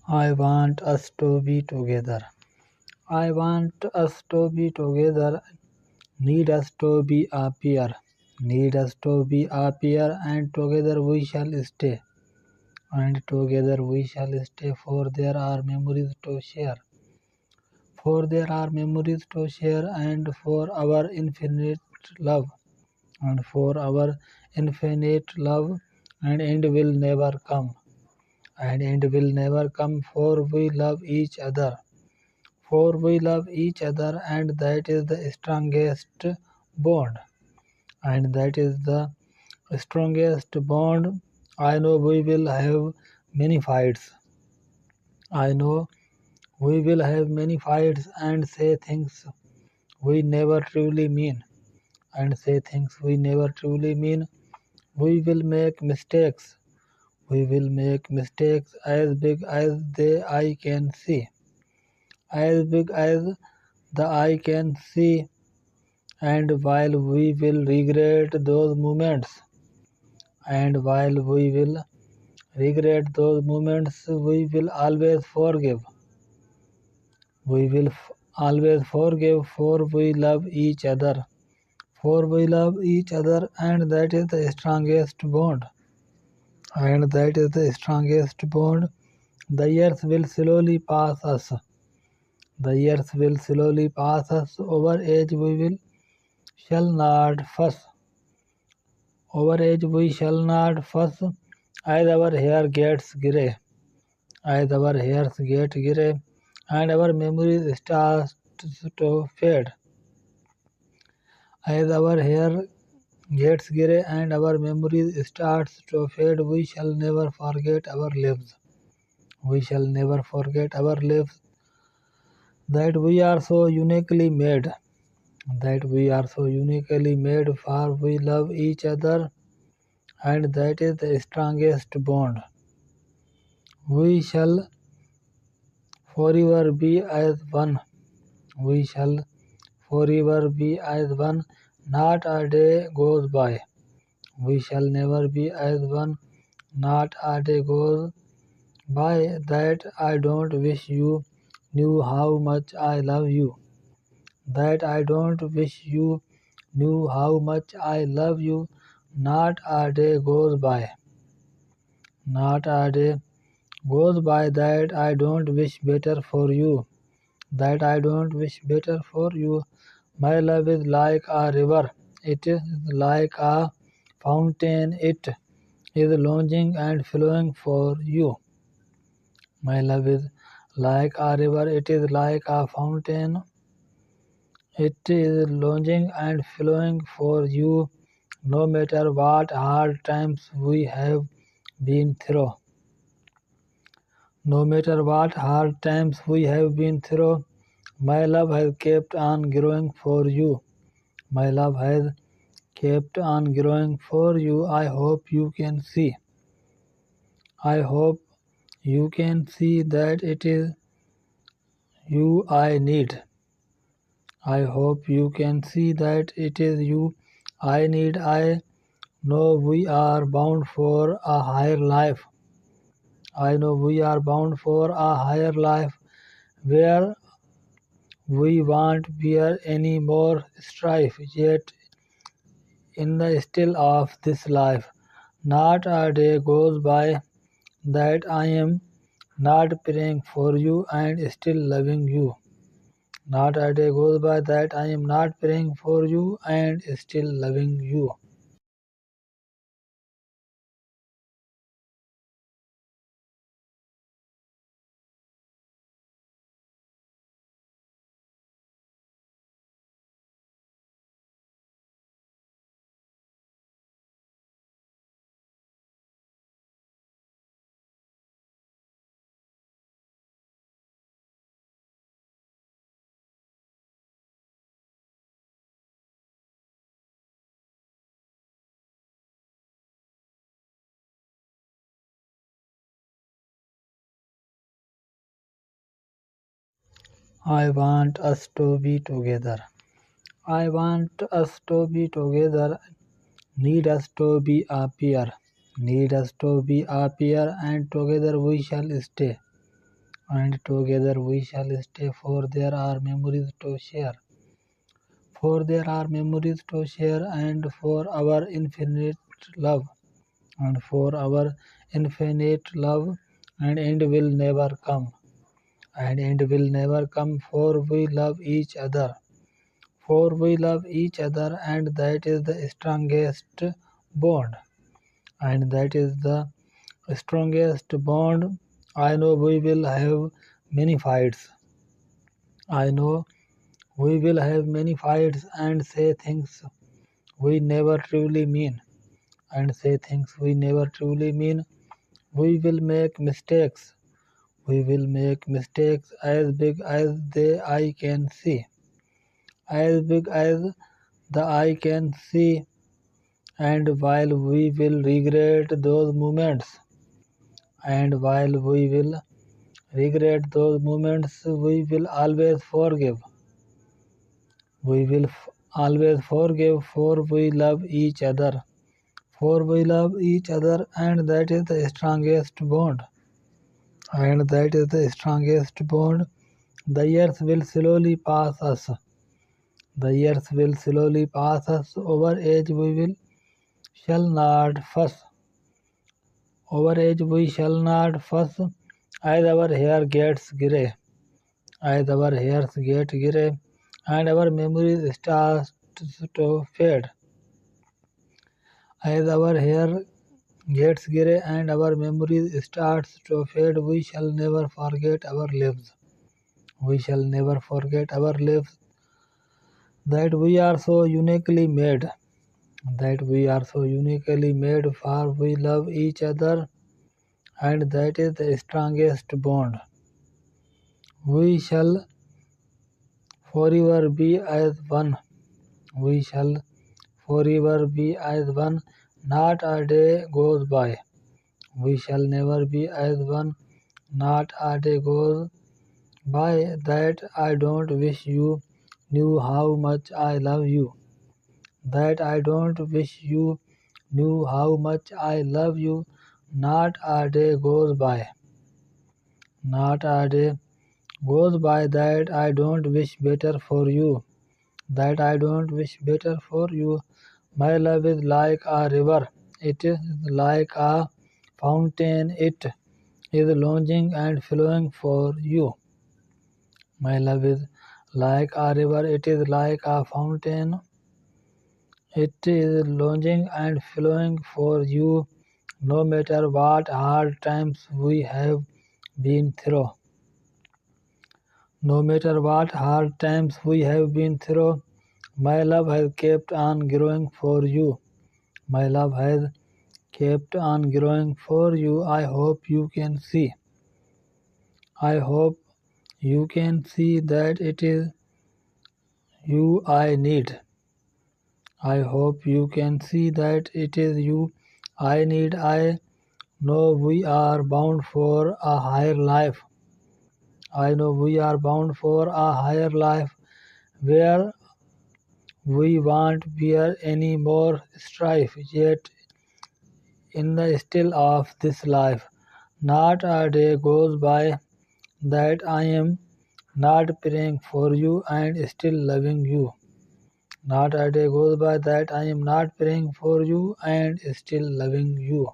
I want us to be together. I want us to be together. Need us to be happier. Need us to be happier, and together we shall stay. And together we shall stay, for there are memories to share. For there are memories to share, and for our infinite love. And for our infinite love, and end will never come. And end will never come, for we love each other. For we love each other, and that is the strongest bond. And that is the strongest bond. I know we will have many fights. I know we will have many fights and say things we never truly mean. And say things we never truly mean. We will make mistakes. We will make mistakes as big as the eye can see. As big as the eye can see. And while we will regret those moments, and while we will regret those moments, we will always forgive. We will always forgive, for we love each other. For we love each other, and that is the strongest bond. And that is the strongest bond. The years will slowly pass us. The years will slowly pass us. Over age we will shall not fuss. Over age we shall not fuss, as our hair gets grey. As our hairs get grey, and our memories start to fade. As our hair gets grey and our memories starts to fade, we shall never forget our lives. We shall never forget our lives. That we are so uniquely made. That we are so uniquely made, for we love each other, and that is the strongest bond. We shall forever be as one. We shall forever be as one. Not a day goes by. We shall never be as one. Not a day goes by that I don't wish you knew how much I love you. That I don't wish you knew how much I love you. Not a day goes by. Not a day goes by that I don't wish better for you. That I don't wish better for you. My love is like a river. It is like a fountain. It is longing and flowing for you. My love is like a river. It is like a fountain. It is longing and flowing for you. No matter what hard times we have been through. No matter what hard times we have been through, my love has kept on growing for you. My love has kept on growing for you. I hope you can see. I hope you can see that it is you I need. I hope you can see that it is you I need. I know we are bound for a higher life. I know we are bound for a higher life where we won't bear any more strife. Yet in the still of this life, not a day goes by that I am not praying for you and still loving you. Not a day goes by that I am not praying for you and still loving you. I want us to be together. I want us to be together. Need us to be happier. Need us to be happier, and together we shall stay. and together we shall stay, for there are memories to share. For there are memories to share, and for our infinite love, and for our infinite love, and end will never come, and end will never come, for we love each other. For we love each other, and that is the strongest bond, and that is the strongest bond. I know we will have many fights. I know we will have many fights and say things we never truly mean. And say things we never truly mean. We will make mistakes. We will make mistakes as big as the eye can see. As big as the eye can see. And while we will regret those moments, and while we will regret those moments, we will always forgive. We will always forgive, for we love each other. For we love each other, and that is the strongest bond. And that is the strongest bond. The years will slowly pass us. The years will slowly pass us. Over age we will shall not fuss. Over age we shall not fuss. As our hair gets grey, as our hairs get grey, and our memories start to fade. As our hair gets grey and our memories starts to fade, we shall never forget our lives. We shall never forget our lives, that we are so uniquely made, that we are so uniquely made, for we love each other, and that is the strongest bond. We shall forever be as one. We shall forever be as one. Not a day goes by. We shall never be as one. Not a day goes by that I don't wish you knew how much I love you. That I don't wish you knew how much I love you. Not a day goes by. Not a day goes by that I don't wish better for you. That I don't wish better for you. My love is like a river. It is like a fountain. It is longing and flowing for you. My love is like a river. It is like a fountain. It is longing and flowing for you, no matter what hard times we have been through. No matter what hard times we have been through, my love has kept on growing for you. My love has kept on growing for you. I hope you can see. I hope you can see that it is you I need. I hope you can see that it is you I need. I know we are bound for a higher life. I know we are bound for a higher life where we won't bear any more strife. Yet in the still of this life, not a day goes by that I am not praying for you and still loving you. Not a day goes by that I am not praying for you and still loving you.